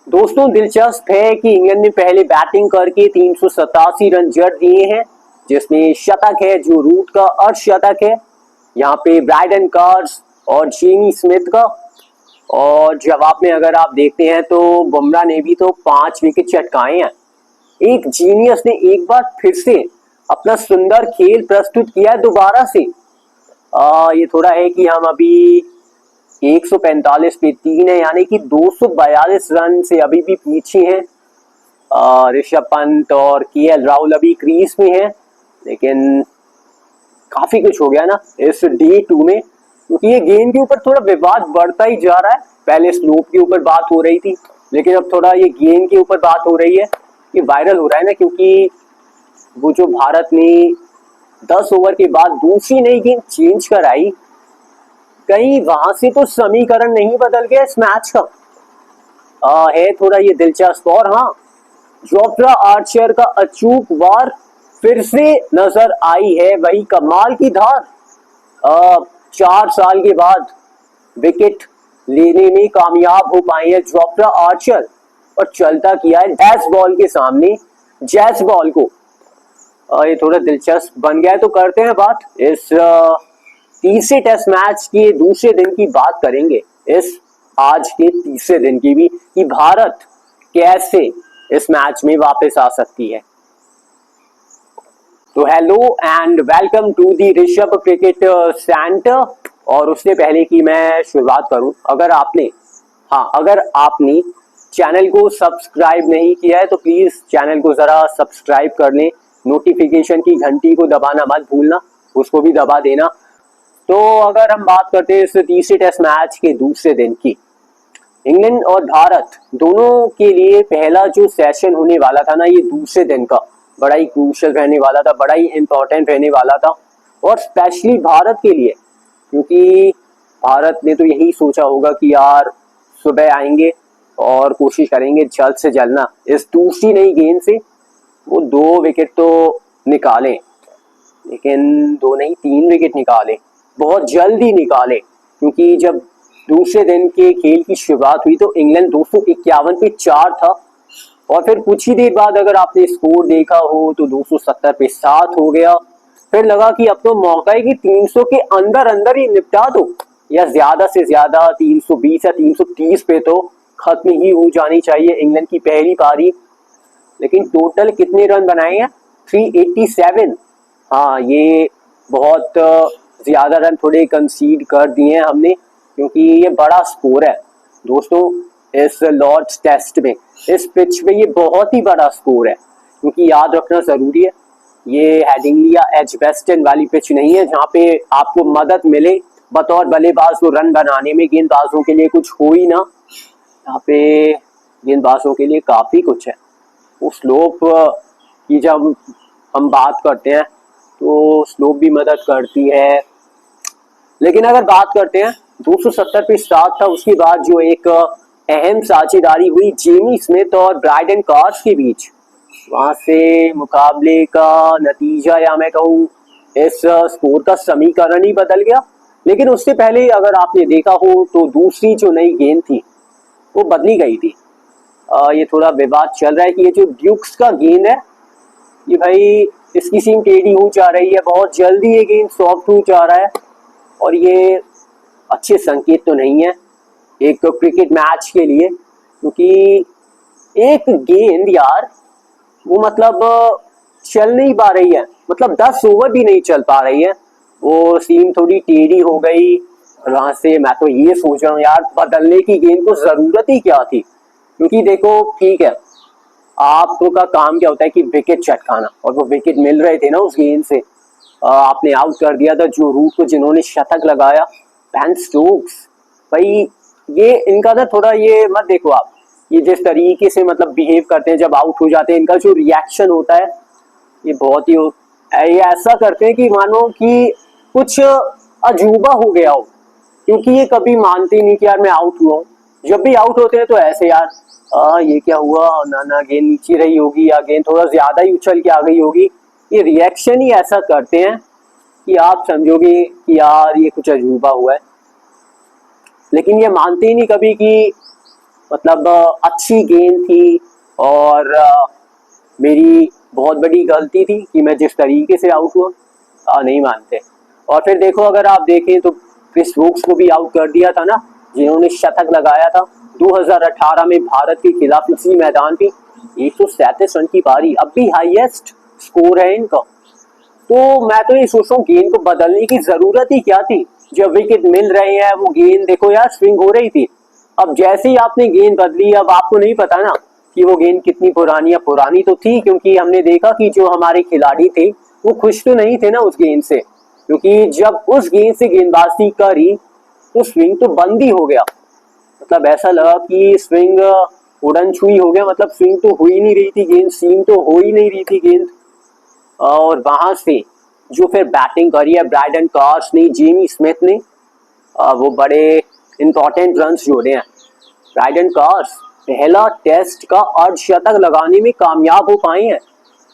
दोस्तों दिलचस्प है कि इंग्लैंड ने पहले बैटिंग करके 387 रन जड़ दिए हैं, जिसमें शतक है जो रूट का अर्धशतक है यहाँ पे ब्राइडन कार्स और जेमी स्मिथ का। और जवाब में अगर आप देखते हैं तो बुमराह ने भी तो 5 विकेट चटकाए हैं। एक जीनियस ने एक बार फिर से अपना सुंदर खेल प्रस्तुत किया दोबारा से। ये थोड़ा है कि हम अभी 145 पे 3 है, यानी कि 242 रन से अभी भी पीछे हैं। ऋषभ पंत और केएल राहुल अभी क्रीज में हैं, लेकिन काफी कुछ हो गया ना इस डे 2 में, क्योंकि ये गेम के ऊपर थोड़ा विवाद बढ़ता ही जा रहा है। पहले स्लोप के ऊपर बात हो रही थी, लेकिन अब थोड़ा ये गेम के ऊपर बात हो रही है। ये वायरल हो रहा है ना, क्योंकि वो जो भारत ने 10 ओवर के बाद दूसरी नई गेम चेंज कराई, कहीं वहां से तो समीकरण नहीं बदल गया इस मैच का। है थोड़ा ये दिलचस्प। और हाँ, जोफ्रा आर्चर का अचूक वार फिर से नजर आई है, वही कमाल की धार। 4 साल के बाद विकेट लेने में कामयाब हो पाए हैं जोफ्रा आर्चर, और चलता किया है डैश बॉल के सामने जैस बॉल को। ये थोड़ा दिलचस्प बन गया है। तो करते हैं बात इस तीसरे टेस्ट मैच के दूसरे दिन की बात करेंगे, इस आज के तीसरे दिन की भी, कि भारत कैसे इस मैच में वापस आ सकती है। तो hello and welcome to the Rishabh cricket centre. और उससे पहले कि मैं शुरुआत करूं, अगर आपने चैनल को सब्सक्राइब नहीं किया है तो प्लीज चैनल को जरा सब्सक्राइब कर लें। नोटिफिकेशन की घंटी को दबाना मत भूलना, उसको भी दबा देना। तो अगर हम बात करते हैं इस तीसरे टेस्ट मैच के दूसरे दिन की, इंग्लैंड और भारत दोनों के लिए पहला जो सेशन होने वाला था ना, ये दूसरे दिन का बड़ा ही क्रूशियल रहने वाला था, बड़ा ही इंपॉर्टेंट रहने वाला था। और स्पेशली भारत के लिए, क्योंकि भारत ने तो यही सोचा होगा कि यार सुबह आएंगे और कोशिश करेंगे जल्द से जल्द ना इस दूसरी नई गेंद से वो 2 विकेट तो निकालें, लेकिन 2 नहीं 3 विकेट निकाले, बहुत जल्द ही निकाले। क्योंकि जब दूसरे दिन के खेल की शुरुआत हुई तो इंग्लैंड 251 पे 4 था, और फिर कुछ ही देर बाद अगर आपने स्कोर देखा हो तो 270 पे 7 हो गया। फिर लगा कि अब तो मौका है कि 300 के अंदर अंदर ही निपटा दो, या ज्यादा से ज्यादा 320 या 330 पे तो खत्म ही हो जानी चाहिए इंग्लैंड की पहली पारी। लेकिन टोटल कितने रन बनाए हैं? 387। हाँ, ये बहुत ज्यादा रन थोड़े कंसीड कर दिए हैं हमने, क्योंकि ये बड़ा स्कोर है दोस्तों। इस लॉर्ड्स टेस्ट में, इस पिच पे ये बहुत ही बड़ा स्कोर है, क्योंकि याद रखना जरूरी है ये हेडिंगली या एजबेस्टन वाली पिच नहीं है जहाँ पे आपको मदद मिले बतौर बल्लेबाज को रन बनाने में। गेंदबाजों के लिए कुछ हो ही ना, यहाँ पे गेंदबाजों के लिए काफी कुछ है। वो स्लोप की जब हम बात करते हैं तो स्लोप भी मदद करती है। लेकिन अगर बात करते हैं 270 पे 7 था, उसके बाद जो एक अहम साझेदारी हुई जेमी स्मिथ और ब्राइडन कार्स के बीच, वहां से मुकाबले का नतीजा, या मैं कहूँ इस स्कोर का समीकरण ही बदल गया। लेकिन उससे पहले अगर आपने देखा हो तो दूसरी जो नई गेंद थी वो बदली गई थी। ये थोड़ा विवाद चल रहा है कि ये जो ड्यूक्स का गेंद है, ये भाई इसकी सीम टेढ़ी हो जा रही है, बहुत जल्दी ये गेंद सॉफ्ट हो जा रहा है, और ये अच्छे संकेत तो नहीं है एक तो क्रिकेट मैच के लिए। क्योंकि एक गेंद यार वो मतलब चल नहीं पा रही है, मतलब 10 ओवर भी नहीं चल पा रही है, वो सीम थोड़ी टेढ़ी हो गई। वहां से मैं तो ये सोच रहा हूँ यार, बदलने की गेंद को जरूरत ही क्या थी। क्योंकि देखो ठीक है, आपका काम क्या होता है कि विकेट चटकाना, और वो विकेट मिल रहे थे ना उस गेंद से। आपने आउट कर दिया था जो रूट को जिन्होंने शतक लगाया, बेन स्टोक्स। भाई ये इनका ना थोड़ा ये मत देखो आप, ये जिस तरीके से मतलब बिहेव करते हैं जब आउट हो जाते हैं, इनका जो रिएक्शन होता है ये बहुत ही ये ऐसा करते हैं कि मानो कि कुछ अजूबा हो गया हो। क्योंकि ये कभी मानते नहीं कि यार मैं आउट हुआ हूँ। जब भी आउट होते हैं तो ऐसे यार ये क्या हुआ ना, ना गेंद नीचे रही होगी या गेंद थोड़ा ज्यादा ही उछल के आ गई होगी। ये रिएक्शन ही ऐसा करते हैं कि आप समझोगे कि यार ये कुछ अजूबा हुआ है। लेकिन ये मानते ही नहीं कभी कि मतलब अच्छी गेंद थी और मेरी बहुत बड़ी गलती थी कि मैं जिस तरीके से आउट हुआ नहीं मानते। और फिर देखो अगर आप देखें तो क्रिस वोक्स को भी आउट कर दिया था ना, जिन्होंने शतक लगाया था 2018 में भारत के खिलाफ इसी मैदान पे। 137 रन की पारी, अब भी हाईएस्ट स्कोर है इनका। तो मैं तो ये सोच रहा हूँ गेंद को बदलने की जरूरत ही क्या थी। जब विकेट मिल रहे हैं, वो गेंद देखो यार स्विंग हो रही थी। अब जैसे ही आपने गेंद बदली, अब आपको नहीं पता ना कि वो गेंद कितनी पुरानी है। पुरानी तो थी क्योंकि हमने देखा कि जो हमारे खिलाड़ी थे वो खुश तो नहीं थे ना उस गेंद से, क्योंकि जब उस गेंद से गेंदबाजी करी तो स्विंग तो बंद ही हो गया। मतलब ऐसा लगा कि स्विंग उड़न छुई हो गया, मतलब स्विंग तो हो ही नहीं रही थी गेंद, सीम तो हो ही नहीं रही थी गेंद। और वहां से जो फिर बैटिंग करी है ब्रायडन कार्स ने, जेमी स्मिथ ने, वो बड़े इंपॉर्टेंट रन्स जोड़े हैं। ब्रायडन कार्स पहला टेस्ट का अर्धशतक लगाने में कामयाब हो पाए हैं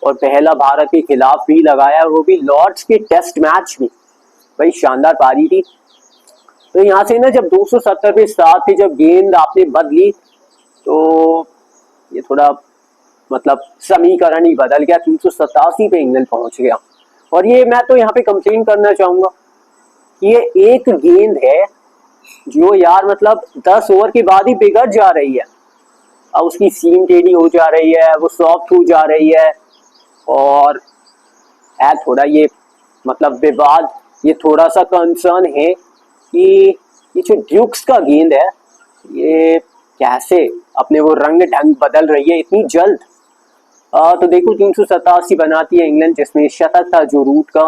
और पहला भारत के खिलाफ भी लगाया, वो भी लॉर्ड्स के टेस्ट मैच में। भाई शानदार पारी थी। तो यहाँ से ना जब 270 पे साथ थी, जब गेंद आपने बदली तो ये थोड़ा मतलब समीकरण ही बदल गया। 387 पे इंग्लैंड पहुंच गया। और ये मैं तो यहाँ पे कंप्लेन करना चाहूंगा कि ये एक गेंद है जो यार मतलब 10 ओवर के बाद ही बिगड़ जा रही है। अब उसकी सीम टेढ़ी हो जा रही है, वो सॉफ्ट हो जा रही है। और है थोड़ा ये मतलब विवाद, ये थोड़ा सा कंसर्न है कि ये जो ड्यूक्स का गेंद है ये कैसे अपने वो रंग ढंग बदल रही है इतनी जल्द। तो देखो 387 बनाती है इंग्लैंड, जिसमें शतक था जो रूट का,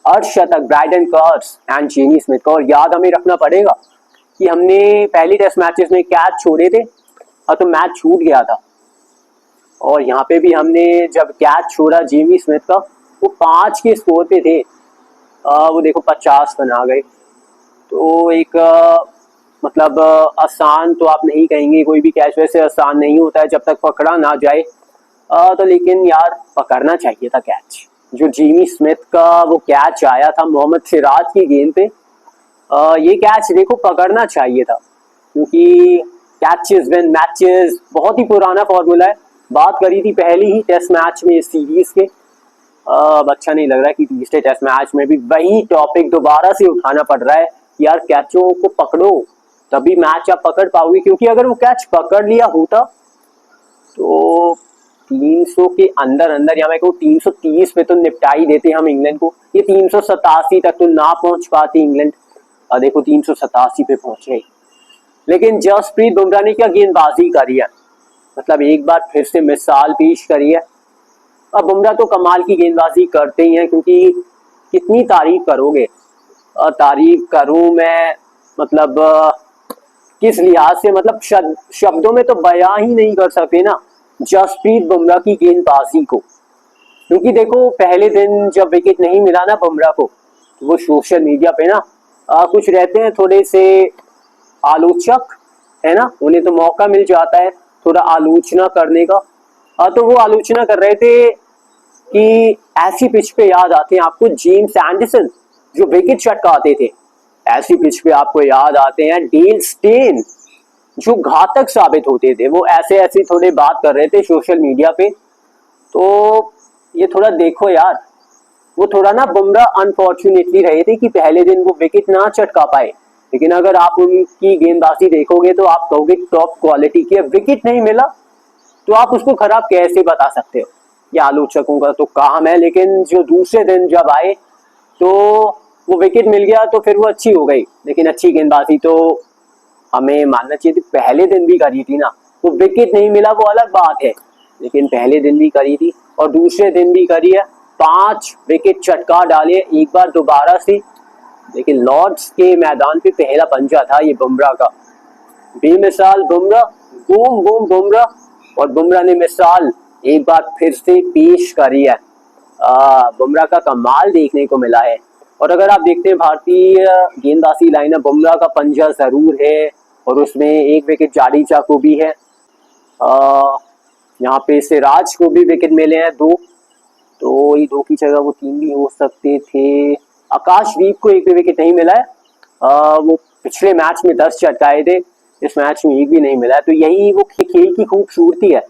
अर्धशतक Brydon Carse and Jamie Smith का। और याद हमें रखना पड़ेगा कि हमने पहली टेस्ट मैचेस में कैच छोड़े थे, तो मैच छूट गया था। और यहाँ पे भी हमने जब कैच छोड़ा जेमी स्मिथ का, वो 5 के स्कोर पे थे, वो देखो 50 बना गए। तो एक मतलब आसान तो आप नहीं कहेंगे, कोई भी कैच वैसे आसान नहीं होता है जब तक पकड़ा ना जाए। तो लेकिन यार पकड़ना चाहिए था कैच। जो जेमी स्मिथ का वो कैच आया था मोहम्मद सिराज की गेंद पे, ये कैच देखो पकड़ना चाहिए था, क्योंकि कैचेस विन मैचेस बहुत ही पुराना फॉर्मूला है। बात करी थी पहली ही टेस्ट मैच में इस सीरीज के। अब अच्छा नहीं लग रहा है कि तीसरे टेस्ट मैच में भी वही टॉपिक दोबारा से उठाना पड़ रहा है। यार कैचों को पकड़ो तभी मैच आप पकड़ पाओगे, क्योंकि अगर वो कैच पकड़ लिया होता तो 300 के अंदर अंदर, या मैं कहूँ 330 पे तो निपटा ही देते हम इंग्लैंड को। ये 387 तक तो ना पहुंच पाती इंग्लैंड, और देखो 387 पे पहुंच गई। लेकिन जसप्रीत बुमराह ने क्या गेंदबाजी करी है, मतलब एक बार फिर से मिसाल पेश करी है। अब बुमराह तो कमाल की गेंदबाजी करते ही हैं, क्योंकि कितनी तारीफ करोगे। तारीफ करूं मैं मतलब किस लिहाज से, मतलब शब्दों में तो बयां ही नहीं कर सकते ना जसप्रीत बुमराह की गेंदबाजी को। क्योंकि देखो पहले दिन जब विकेट नहीं मिला ना बुमराह को, तो वो सोशल मीडिया पे ना कुछ रहते हैं थोड़े से आलोचक, है ना, उन्हें तो मौका मिल जाता है थोड़ा आलोचना करने का। तो वो आलोचना कर रहे थे कि ऐसी पिच पे याद आते हैं आपको जेम्स एंडरसन जो विकेट चटकाते थे, ऐसी पिच पे आपको याद आते हैं डेल स्टेन जो घातक साबित होते थे। वो ऐसे ऐसे थोड़े बात कर रहे थे सोशल मीडिया पे। तो ये थोड़ा देखो यार, वो थोड़ा ना बुमराह अनफॉर्चुनेटली रहे थे कि पहले दिन वो विकेट ना चटका पाए। लेकिन अगर आप उनकी गेंदबाजी देखोगे तो आप कहोगे टॉप क्वालिटी की। विकेट नहीं मिला तो आप उसको खराब कैसे बता सकते हो, ये आलोचकों का तो काम है। लेकिन जो दूसरे दिन जब आए तो वो विकेट मिल गया तो फिर वो अच्छी हो गई। लेकिन अच्छी गेंदबाजी तो हमें मानना चाहिए थी, पहले दिन भी करी थी ना। वो विकेट नहीं मिला वो अलग बात है, लेकिन पहले दिन भी करी थी और दूसरे दिन भी करी है। 5 विकेट चटका डाले एक बार दोबारा से। लेकिन लॉर्ड्स के मैदान पे पहला पंजा था ये बुमराह का, बेमिसाल बुमराह, बूम बूम बुमराह। और बुमराह ने मिसाल एक बार फिर से पेश करी है। बुमराह का कमाल देखने को मिला है। और अगर आप देखते हैं भारतीय गेंदबाजी लाइनअप, बुमराह का पंजा जरूर है और उसमें एक विकेट जाडेजा को भी है। यहाँ पे सिराज को भी विकेट मिले हैं 2, तो ये 2 की जगह वो 3 भी हो सकते थे। आकाशदीप को एक भी विकेट नहीं मिला है। वो पिछले मैच में 10 चटकाए थे, इस मैच में एक भी नहीं मिला है। तो यही वो खेल की खूबसूरती है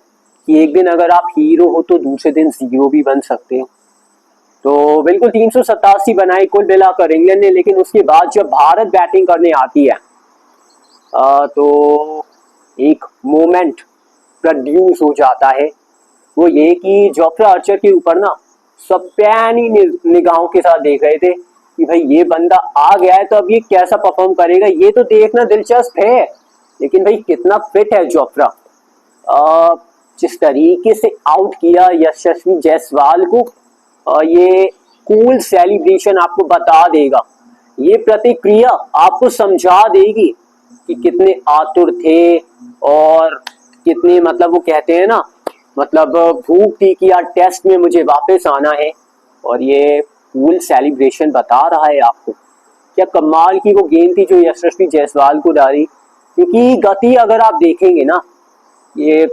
कि एक दिन अगर आप हीरो हो तो दूसरे दिन जीरो भी बन सकते हो। तो बिल्कुल 387 बनाई कुल मिलाकर इंग्लैंड ने, लेकिन उसके बाद जब भारत बैटिंग करने आती है तो एक मोमेंट प्रोड्यूस हो जाता है। वो ये कि जोफ्रा आर्चर के ऊपर ना सब पैनी निगाहों के साथ देख रहे थे कि भाई ये बंदा आ गया है तो अब ये कैसा परफॉर्म करेगा, ये तो देखना दिलचस्प है। लेकिन भाई कितना फिट है जोफ्रा। जिस तरीके से आउट किया यशस्वी जायसवाल को, ये कूल सेलिब्रेशन आपको बता देगा, ये प्रतिक्रिया आपको समझा देगी कि कितने आतुर थे और कितने मतलब वो कहते हैं ना मतलब भूख थी कि यार टेस्ट में मुझे वापस आना है। और ये कूल सेलिब्रेशन बता रहा है आपको क्या कमाल की वो गेंद थी जो यशस्वी जायसवाल को डाली। क्योंकि गति अगर आप देखेंगे ना, ये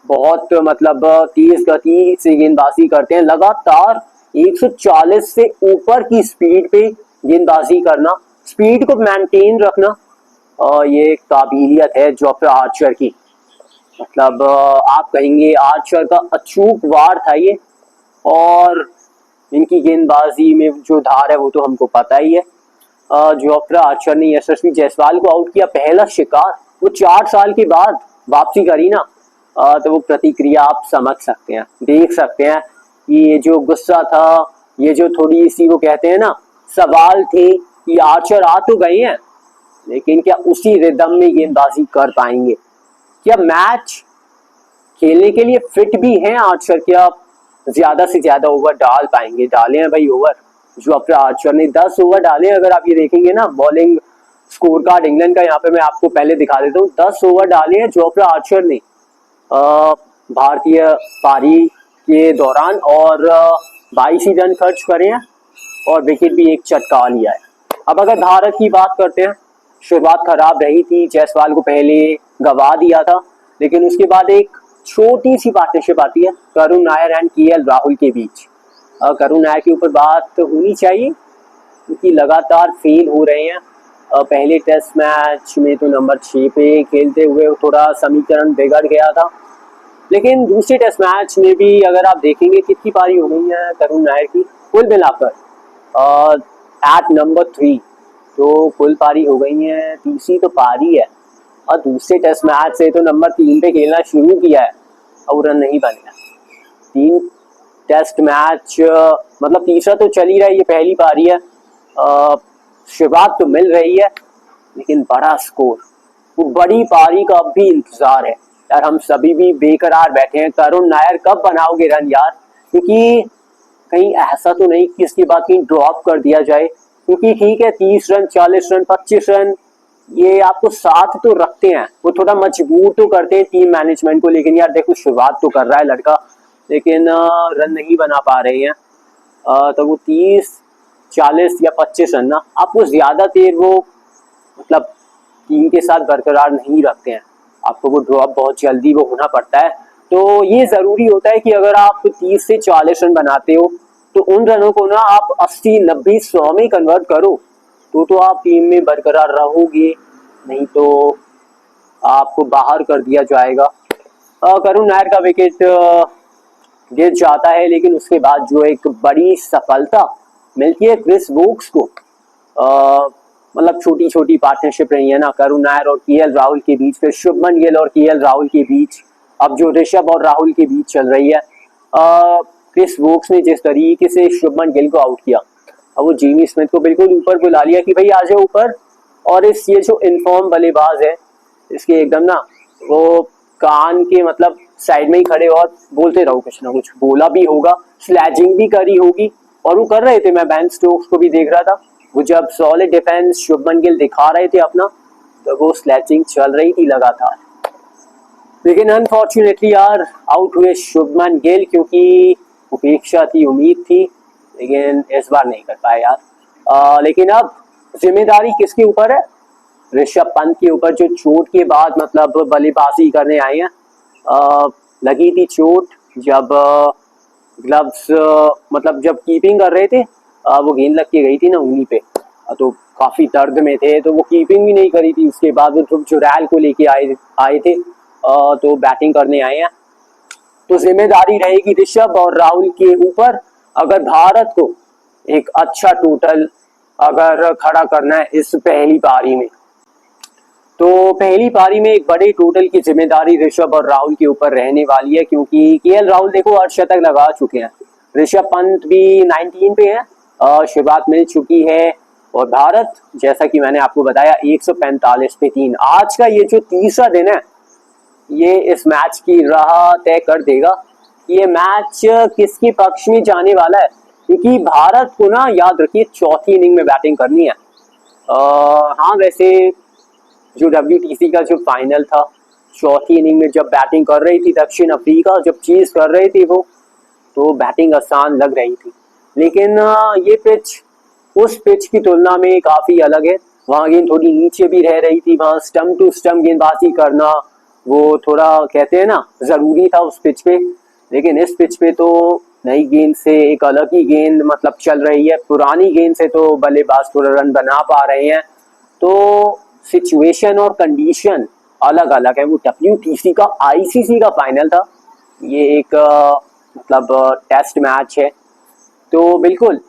बहुत मतलब तेज गति से गेंदबाजी करते हैं, लगातार 140 से ऊपर की स्पीड पे गेंदबाजी करना, स्पीड को मेंटेन रखना, ये काबिलियत है जोफ्रा आर्चर की। मतलब आप कहेंगे आर्चर का अचूक वार था ये। और इनकी गेंदबाजी में जो धार है वो तो हमको पता ही है। जोफ्रा आर्चर ने यशस्वी जायसवाल को आउट किया, पहला शिकार वो 4 साल के बाद वापसी करी ना। तो वो प्रतिक्रिया आप समझ सकते हैं, देख सकते हैं कि ये जो गुस्सा था, ये जो थोड़ी सी वो कहते हैं ना सवाल थे कि आर्चर आ तो गए हैं लेकिन क्या उसी रिदम में गेंदबाजी कर पाएंगे, क्या मैच खेलने के लिए फिट भी हैं आर्चर, क्या ज्यादा से ज्यादा ओवर डाल पाएंगे। डाले हैं भाई ओवर, जो अपना आर्चर ने 10 ओवर डाले। अगर आप ये देखेंगे ना बॉलिंग स्कोर कार्ड इंग्लैंड का, यहाँ पे मैं आपको पहले दिखा देता हूँ, 10 ओवर डाले हैं जोफ्रा आर्चर ने भारतीय पारी के दौरान और 22 ही रन खर्च करे हैं और विकेट भी एक चटका लिया है। अब अगर भारत की बात करते हैं, शुरुआत खराब रही थी, जायसवाल को पहले गवा दिया था, लेकिन उसके बाद एक छोटी सी पार्टनरशिप आती है करुण नायर एंड केएल राहुल के बीच। करुण नायर के ऊपर बात होनी चाहिए क्योंकि लगातार फेल हो रहे हैं। पहले टेस्ट मैच में तो नंबर 6 पे खेलते हुए थोड़ा समीकरण बिगड़ गया था, लेकिन दूसरे टेस्ट मैच में भी अगर आप देखेंगे कितनी पारी हो गई है करुण नायर की कुल मिलाकर एट नंबर 3, तो कुल पारी हो गई है, तीसरी तो पारी है। और दूसरे टेस्ट मैच से तो नंबर 3 पे खेलना शुरू किया है और रन नहीं बने। 3 टेस्ट मैच मतलब तीसरा तो चल ही रहा है, ये पहली पारी है। शुरुआत तो मिल रही है लेकिन बड़ा स्कोर, वो बड़ी पारी का अब भी इंतजार है यार। हम सभी भी बेकरार बैठे हैं, करुण नायर कब बनाओगे रन यार, क्योंकि कहीं ऐसा तो नहीं कि इसके बाद कहीं ड्रॉप कर दिया जाए। क्योंकि ठीक है 30 रन 40 रन 25 रन ये आपको साथ तो रखते हैं, वो थोड़ा मजबूर तो करते हैं टीम मैनेजमेंट को, लेकिन यार देखो शुरुआत तो कर रहा है लड़का, लेकिन रन नहीं बना पा रहे हैं। तो वो 30 40 या 25 रन ना आपको ज्यादा देर वो मतलब टीम के साथ बरकरार नहीं रखते हैं, आपको वो ड्रॉप बहुत जल्दी वो होना पड़ता है। तो ये जरूरी होता है कि अगर आप 30 से 40 रन बनाते हो तो उन रनों को ना आप 80 90 100 में कन्वर्ट करो, तो आप टीम में बरकरार रहोगे, नहीं तो आपको बाहर कर दिया जाएगा। करुण नायर का विकेट गिर जाता है, लेकिन उसके बाद जो एक बड़ी सफलता मिलती है क्रिस वोक्स को, मतलब छोटी छोटी पार्टनरशिप रही है ना करुण नायर और केएल राहुल के बीच, फिर शुभमन गिल और केएल राहुल के बीच, अब जो ऋषभ और राहुल के बीच चल रही है। क्रिस वोक्स ने जिस तरीके से शुभमन गिल को आउट किया, अब वो जिमी स्मिथ को बिल्कुल ऊपर बुला लिया कि भाई आ जाओ ऊपर, और इस ये जो इनफॉर्म बल्लेबाज है इसके एकदम ना वो कान के मतलब साइड में ही खड़े और बोलते रहो कुछ ना कुछ, बोला भी होगा, स्लैजिंग भी करी होगी, और वो कर रहे थे। मैं बेन स्टोक्स को भी देख रहा था, वो जब सॉलिड डिफेंस शुभमन गिल दिखा रहे थे अपना, तो वो स्लैजिंग चल रही थी लगातार। लेकिन अनफॉर्चुनेटली यार आउट हुए शुभमन गिल, क्योंकि उपेक्षा थी, उम्मीद थी, लेकिन इस बार नहीं कर पाए यार। लेकिन अब जिम्मेदारी किसके ऊपर है? ऋषभ पंत के ऊपर, जो चोट के बाद मतलब बल्लेबाजी करने आए हैं। लगी थी चोट जब ग्लव्स मतलब जब कीपिंग कर रहे थे, वो गेंद लग के गई थी ना उंगली पे, तो काफी दर्द में थे, तो वो कीपिंग भी नहीं करी थी। उसके बाद वो ध्रुव जुरैल को लेके आए थे, तो बैटिंग करने आए हैं। तो जिम्मेदारी रहेगी ऋषभ और राहुल के ऊपर, अगर भारत को एक अच्छा टोटल अगर खड़ा करना है इस पहली पारी में। तो पहली पारी में एक बड़े टोटल की जिम्मेदारी ऋषभ और राहुल के ऊपर रहने वाली है, क्योंकि केएल राहुल देखो अर्धशतक लगा चुके हैं, ऋषभ पंत भी 19 पे है, शुरुआत मिल चुकी है। और भारत जैसा कि मैंने आपको बताया 145 पे 3। आज का ये जो तीसरा दिन है ये इस मैच की राह तय कर देगा कि ये मैच किसके पक्ष में जाने वाला है, क्योंकि भारत को ना याद रखिए चौथी इनिंग में बैटिंग करनी है। हाँ वैसे जो WTC का जो फाइनल था, चौथी इनिंग में जब बैटिंग कर रही थी दक्षिण अफ्रीका, जब चेस कर रही थी वो, तो बैटिंग आसान लग रही थी। लेकिन ये पिच उस पिच की तुलना में काफी अलग है। वहां गेंद थोड़ी नीचे भी रह रही थी, वहां स्टंप टू स्टंप गेंदबाजी करना वो थोड़ा कहते हैं ना जरूरी था उस पिच पे। लेकिन इस पिच पे तो नई गेंद से एक अलग ही गेंद मतलब चल रही है, पुरानी गेंद से तो बल्लेबाज थोड़ा रन बना पा रहे हैं। तो सिचुएशन और कंडीशन अलग अलग है। वो WTC का ICC का फाइनल था, ये एक मतलब टेस्ट मैच है, तो बिल्कुल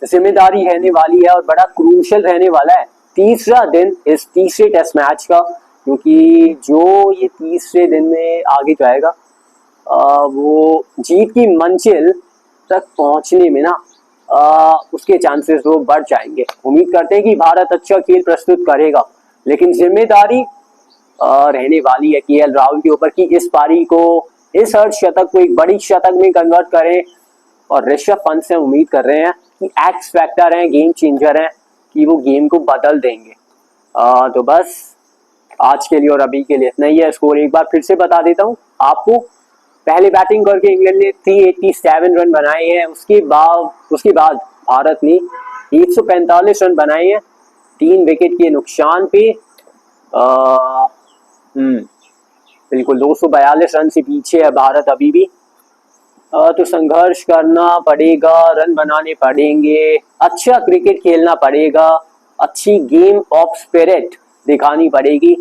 जिम्मेदारी रहने वाली है और बड़ा क्रूशल रहने वाला है तीसरा दिन इस तीसरे टेस्ट मैच का, क्योंकि जो ये तीसरे दिन में आगे जाएगा वो जीत की मंजिल तक पहुंचने में ना उसके चांसेस वो बढ़ जाएंगे। उम्मीद करते हैं कि भारत अच्छा खेल प्रस्तुत करेगा, लेकिन जिम्मेदारी रहने वाली है केएल राहुल के ऊपर कि इस पारी को, इस अर्धशतक को एक बड़ी शतक में कन्वर्ट करें। और ऋषभ पंत से उम्मीद कर रहे हैं कि एक्स फैक्टर हैं, गेम चेंजर हैं, कि वो गेम को बदल देंगे। तो बस आज के लिए और अभी के लिए इतना ही है। स्कोर एक बार फिर से बता देता हूँ आपको। पहले बैटिंग करके इंग्लैंड ने 387 रन बनाए हैं, उसके बाद भारत ने 145 रन बनाए हैं 3 विकेट के नुकसान पे। बिल्कुल 242 रन से पीछे है भारत अभी भी। तो संघर्ष करना पड़ेगा, रन बनाने पड़ेंगे, अच्छा क्रिकेट खेलना पड़ेगा, अच्छी गेम ऑफ स्पिरिट दिखानी पड़ेगी,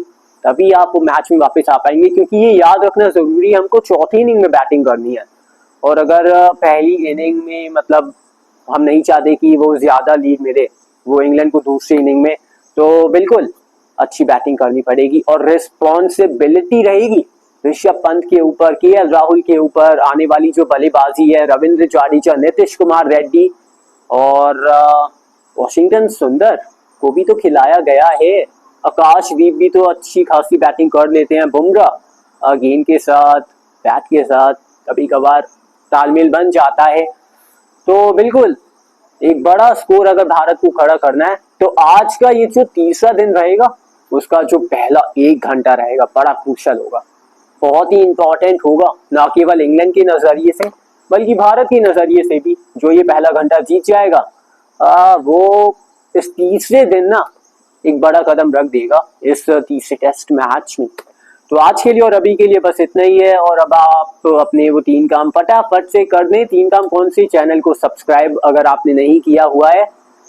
तभी आप वो मैच में वापस आ पाएंगे। क्योंकि ये याद रखना जरूरी है, हमको चौथी इनिंग में बैटिंग करनी है। और अगर पहली इनिंग में मतलब हम नहीं चाहते कि वो ज्यादा लीड मिले वो इंग्लैंड को दूसरी इनिंग में, तो बिल्कुल अच्छी बैटिंग करनी पड़ेगी और रिस्पॉन्सिबिलिटी रहेगी ऋषभ पंत के ऊपर, केएल राहुल के ऊपर। आने वाली जो बल्लेबाजी है रविंद्र जडेजा, नीतीश कुमार रेड्डी और वॉशिंगटन सुंदर को भी तो खिलाया गया है। आकाशदीप भी तो अच्छी खासी बैटिंग कर लेते हैं। बुमराह गेंद के साथ, बैट के साथ कभी कभार तालमेल बन जाता है। तो बिल्कुल एक बड़ा स्कोर अगर भारत को खड़ा करना है तो आज का ये जो तीसरा दिन रहेगा उसका जो पहला 1 घंटा रहेगा बड़ा क्रूशल होगा, बहुत ही इंपॉर्टेंट होगा, ना केवल इंग्लैंड के नजरिए से बल्कि भारत के नजरिए से भी। जो ये पहला घंटा जीत जाएगा वो इस तीसरे दिन ना एक बड़ा कदम रख देगा इस तीसरे टेस्ट मैच में। तो आज के लिए और अभी के लिए बस इतना ही है। और अब आप अपने वो 3 काम फटाफट से कर दें। 3 काम कौन से? चैनल को सब्सक्राइब अगर आपने नहीं किया हुआ है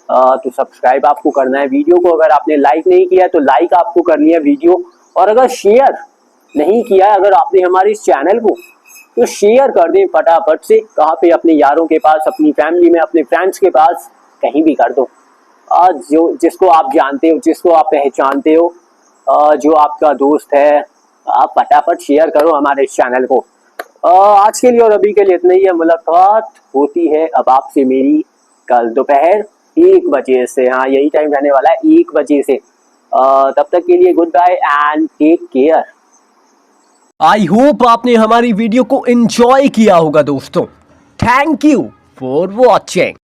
तो सब्सक्राइब आपको करना है। वीडियो को अगर आपने लाइक नहीं किया तो लाइक आपको करनी है वीडियो। और अगर शेयर नहीं किया है अगर आपने हमारे इस चैनल को, तो शेयर कर दें फटाफट से। कहाँ पे? अपने यारों के पास, अपनी फैमिली में, अपने फ्रेंड्स के पास, कहीं भी कर दो। जो जिसको आप जानते हो, जिसको आप पहचानते हो, जो आपका दोस्त है, आप फटाफट शेयर करो हमारे इस चैनल को। आज के लिए और अभी के लिए इतना ही है। मुलाकात होती है अब आपसे मेरी कल दोपहर 1 बजे से। हाँ यही टाइम रहने वाला है 1 बजे से। तब तक के लिए goodbye and take care. I hope आपने हमारी वीडियो को एंजॉय किया होगा दोस्तों। Thank you for watching.